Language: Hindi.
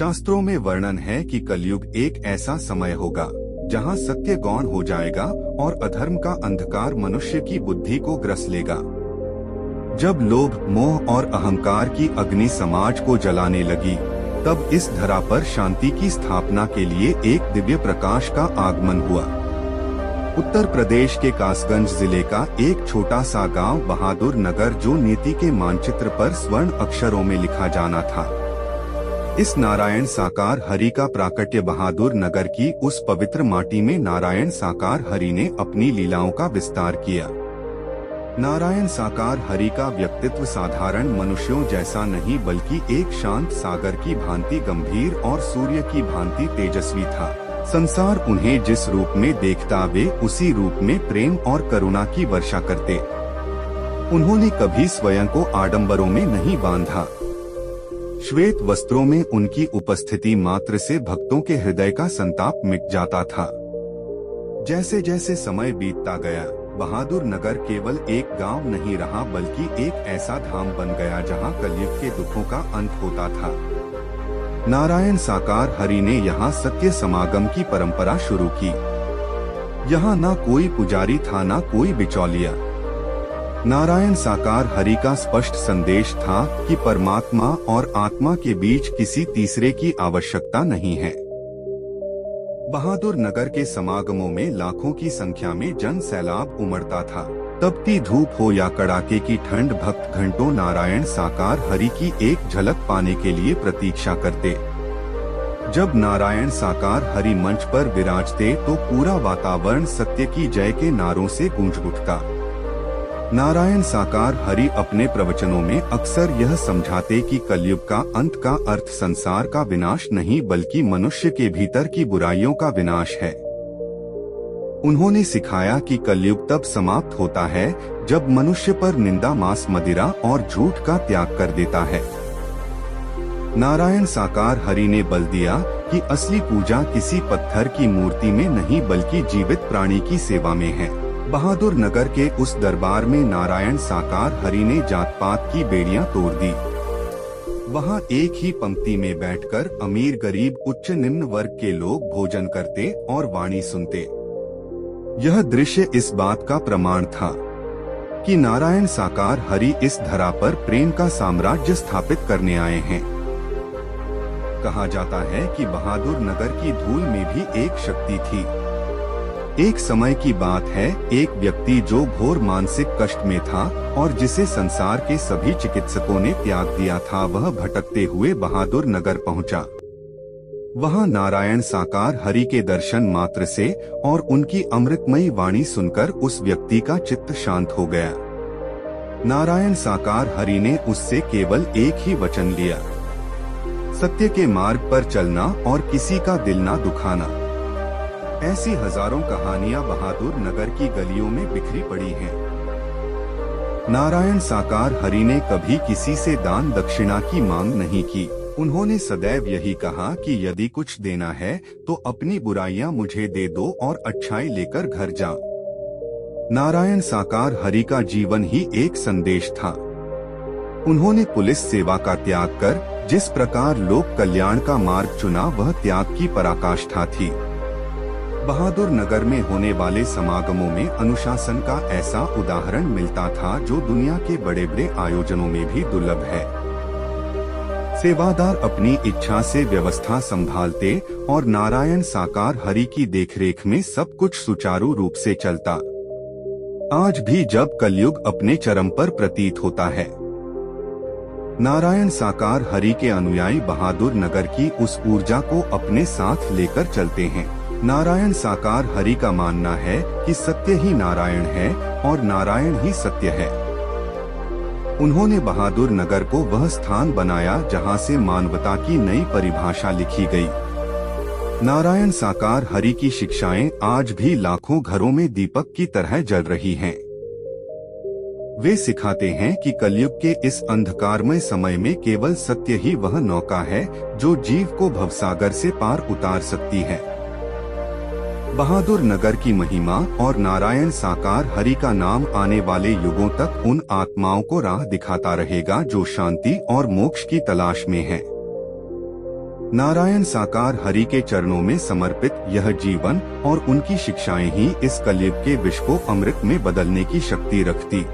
शास्त्रों में वर्णन है कि कलयुग एक ऐसा समय होगा जहां सत्य गौण हो जाएगा और अधर्म का अंधकार मनुष्य की बुद्धि को ग्रस लेगा। जब लोभ, मोह और अहंकार की अग्नि समाज को जलाने लगी, तब इस धरा पर शांति की स्थापना के लिए एक दिव्य प्रकाश का आगमन हुआ। उत्तर प्रदेश के कासगंज जिले का एक छोटा सा गांव बहादुर नगर, जो नीति के मानचित्र पर स्वर्ण अक्षरों में लिखा जाना था। इस नारायण साकार हरि का प्राकट्य बहादुर नगर की उस पवित्र माटी में नारायण साकार हरि ने अपनी लीलाओं का विस्तार किया। नारायण साकार हरि का व्यक्तित्व साधारण मनुष्यों जैसा नहीं, बल्कि एक शांत सागर की भांति गंभीर और सूर्य की भांति तेजस्वी था। संसार उन्हें जिस रूप में देखता, वे उसी रूप में प्रेम और करुणा की वर्षा करते। उन्होंने कभी स्वयं को आडंबरों में नहीं बांधा। श्वेत वस्त्रों में उनकी उपस्थिति मात्र से भक्तों के हृदय का संताप मिट जाता था। जैसे जैसे समय बीतता गया, बहादुर नगर केवल एक गांव नहीं रहा, बल्कि एक ऐसा धाम बन गया जहां कलयुग के दुखों का अंत होता था। नारायण साकार हरि ने यहाँ सत्य समागम की परंपरा शुरू की। यहाँ ना कोई पुजारी था, ना कोई बिचौलिया। नारायण साकार हरि का स्पष्ट संदेश था कि परमात्मा और आत्मा के बीच किसी तीसरे की आवश्यकता नहीं है। बहादुर नगर के समागमों में लाखों की संख्या में जन सैलाब उमड़ता था। तपती धूप हो या कड़ाके की ठंड, भक्त घंटों नारायण साकार हरि की एक झलक पाने के लिए प्रतीक्षा करते। जब नारायण साकार हरि मंच पर विराजते तो पूरा वातावरण सत्य की जय के नारों से गूंज उठता। नारायण साकार हरि अपने प्रवचनों में अक्सर यह समझाते कि कलयुग का अंत का अर्थ संसार का विनाश नहीं, बल्कि मनुष्य के भीतर की बुराइयों का विनाश है। उन्होंने सिखाया कि कलयुग तब समाप्त होता है जब मनुष्य पर निंदा, मांस, मदिरा और झूठ का त्याग कर देता है। नारायण साकार हरि ने बल दिया कि असली पूजा किसी पत्थर की मूर्ति में नहीं, बल्कि जीवित प्राणी की सेवा में है। बहादुर नगर के उस दरबार में नारायण साकार हरि ने जात पात की बेड़ियां तोड़ दी। वहां एक ही पंक्ति में बैठकर अमीर, गरीब, उच्च निम्न वर्ग के लोग भोजन करते और वाणी सुनते। यह दृश्य इस बात का प्रमाण था कि नारायण साकार हरि इस धरा पर प्रेम का साम्राज्य स्थापित करने आए हैं। कहा जाता है कि बहादुर नगर की धूल में भी एक शक्ति थी। एक समय की बात है, एक व्यक्ति जो घोर मानसिक कष्ट में था और जिसे संसार के सभी चिकित्सकों ने त्याग दिया था, वह भटकते हुए बहादुर नगर पहुंचा। वहां नारायण साकार हरि के दर्शन मात्र से और उनकी अमृतमयी वाणी सुनकर उस व्यक्ति का चित्त शांत हो गया। नारायण साकार हरि ने उससे केवल एक ही वचन लिया, सत्य के मार्ग पर चलना और किसी का दिल ना दुखाना। ऐसी हजारों कहानियां बहादुर नगर की गलियों में बिखरी पड़ी हैं। नारायण साकार हरि ने कभी किसी से दान दक्षिणा की मांग नहीं की। उन्होंने सदैव यही कहा कि यदि कुछ देना है तो अपनी बुराइयां मुझे दे दो और अच्छाई लेकर घर जाओ। नारायण साकार हरि का जीवन ही एक संदेश था। उन्होंने पुलिस सेवा का त्याग कर जिस प्रकार लोक कल्याण का मार्ग चुना, वह त्याग की पराकाष्ठा थी। बहादुर नगर में होने वाले समागमों में अनुशासन का ऐसा उदाहरण मिलता था जो दुनिया के बड़े बड़े आयोजनों में भी दुर्लभ है। सेवादार अपनी इच्छा से व्यवस्था संभालते और नारायण साकार हरि की देखरेख में सब कुछ सुचारू रूप से चलता। आज भी जब कलयुग अपने चरम पर प्रतीत होता है, नारायण साकार हरि के अनुयायी बहादुर नगर की उस ऊर्जा को अपने साथ लेकर चलते हैं। नारायण साकार हरि का मानना है कि सत्य ही नारायण है और नारायण ही सत्य है। उन्होंने बहादुर नगर को वह स्थान बनाया जहां से मानवता की नई परिभाषा लिखी गई। नारायण साकार हरि की शिक्षाएं आज भी लाखों घरों में दीपक की तरह जल रही हैं। वे सिखाते हैं कि कलयुग के इस अंधकारमय समय में केवल सत्य ही वह नौका है जो जीव को भवसागर से पार उतार सकती है। बहादुर नगर की महिमा और नारायण साकार हरि का नाम आने वाले युगों तक उन आत्माओं को राह दिखाता रहेगा जो शांति और मोक्ष की तलाश में हैं। नारायण साकार हरि के चरणों में समर्पित यह जीवन और उनकी शिक्षाएं ही इस कलयुग के विष को अमृत में बदलने की शक्ति रखती।